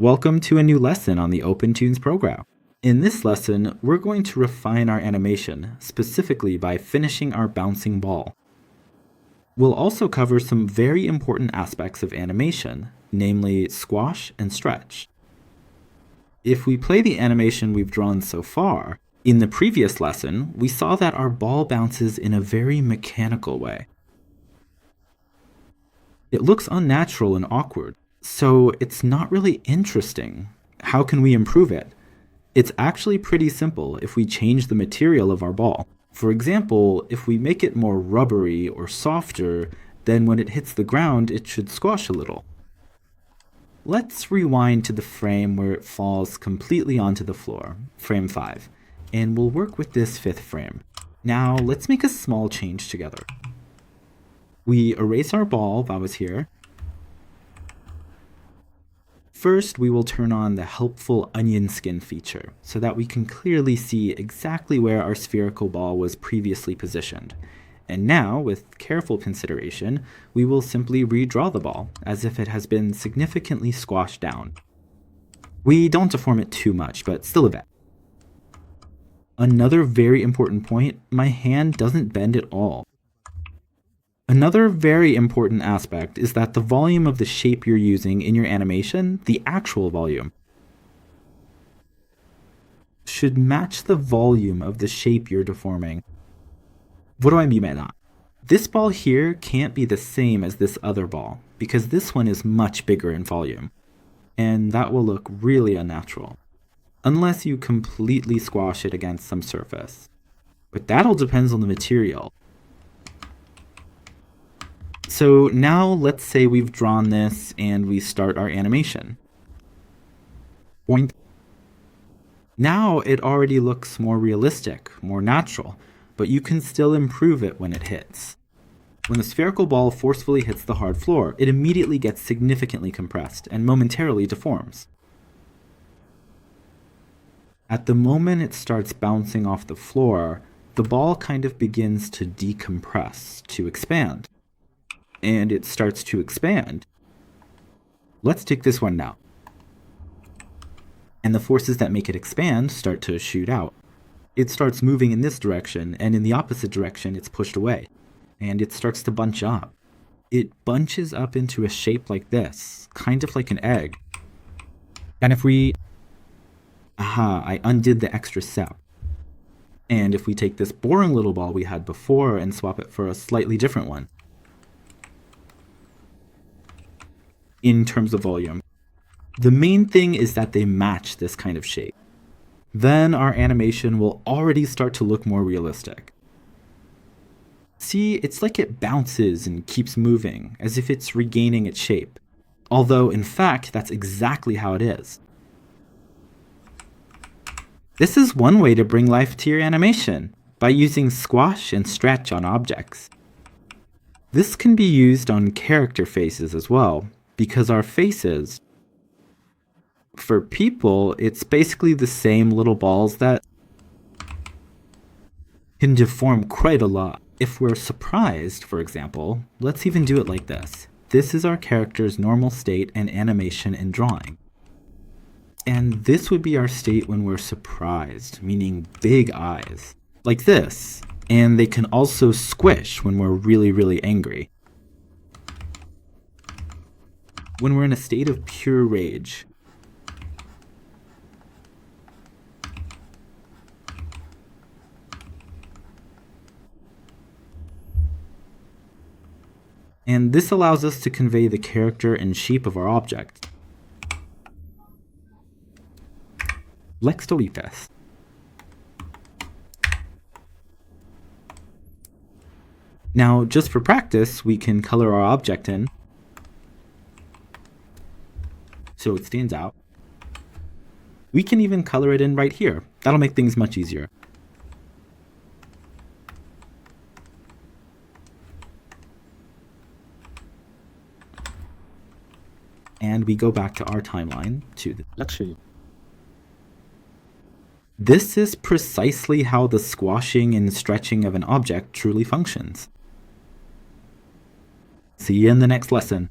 Welcome to a new lesson on the OpenToonz program. In this lesson, we're going to refine our animation, specifically by finishing our bouncing ball. We'll also cover some very important aspects of animation, namely squash and stretch. If we play the animation we've drawn so far, in the previous lesson, we saw that our ball bounces in a very mechanical way. It looks unnatural and awkward, so it's not really interesting. How can we improve it? It's actually pretty simple if we change the material of our ball. For example, if we make it more rubbery or softer, then when it hits the ground, it should squash a little. Let's rewind to the frame where it falls completely onto the floor, frame 5, and we'll work with this 5th frame. Now let's make a small change together. We erase our ball that was here. First, we will turn on the helpful onion skin feature so that we can clearly see exactly where our spherical ball was previously positioned. And now, with careful consideration, we will simply redraw the ball as if it has been significantly squashed down. We don't deform it too much, but still a bit. Another very important point, my hand doesn't bend at all. Another very important aspect is that the volume of the shape you're using in your animation, the actual volume, should match the volume of the shape you're deforming. What do I mean by that? This ball here can't be the same as this other ball, because this one is much bigger in volume, and that will look really unnatural, unless you completely squash it against some surface. But that all depends on the material. So now let's say we've drawn this and we start our animation. Boing. Now it already looks more realistic, more natural, but you can still improve it when it hits. When the spherical ball forcefully hits the hard floor, it immediately gets significantly compressed and momentarily deforms. At the moment it starts bouncing off the floor, the ball kind of begins to decompress, to expand. And it starts to expand. Let's take this one now. And the forces that make it expand start to shoot out. It starts moving in this direction, and in the opposite direction it's pushed away. And it starts to bunch up. It bunches up into a shape like this, kind of like an egg. And if we... I undid the extra step. And if we take this boring little ball we had before and swap it for a slightly different one, in terms of volume, the main thing is that they match this kind of shape. Then our animation will already start to look more realistic. See, it's like it bounces and keeps moving, as if it's regaining its shape. Although, in fact, that's exactly how it is. This is one way to bring life to your animation, by using squash and stretch on objects. This can be used on character faces as well, because our faces, for people, it's basically the same little balls that can deform quite a lot. If we're surprised, for example, let's even do it like this. This is our character's normal state and animation and drawing. And this would be our state when we're surprised, meaning big eyes, like this. And they can also squish when we're really, really angry. When we're in a state of pure rage. And this allows us to convey the character and shape of our object. Let's delete this. Now, just for practice, we can color our object in so it stands out. We can even color it in right here. That'll make things much easier. And we go back to our timeline to the lecture. This is precisely how the squashing and stretching of an object truly functions. See you in the next lesson.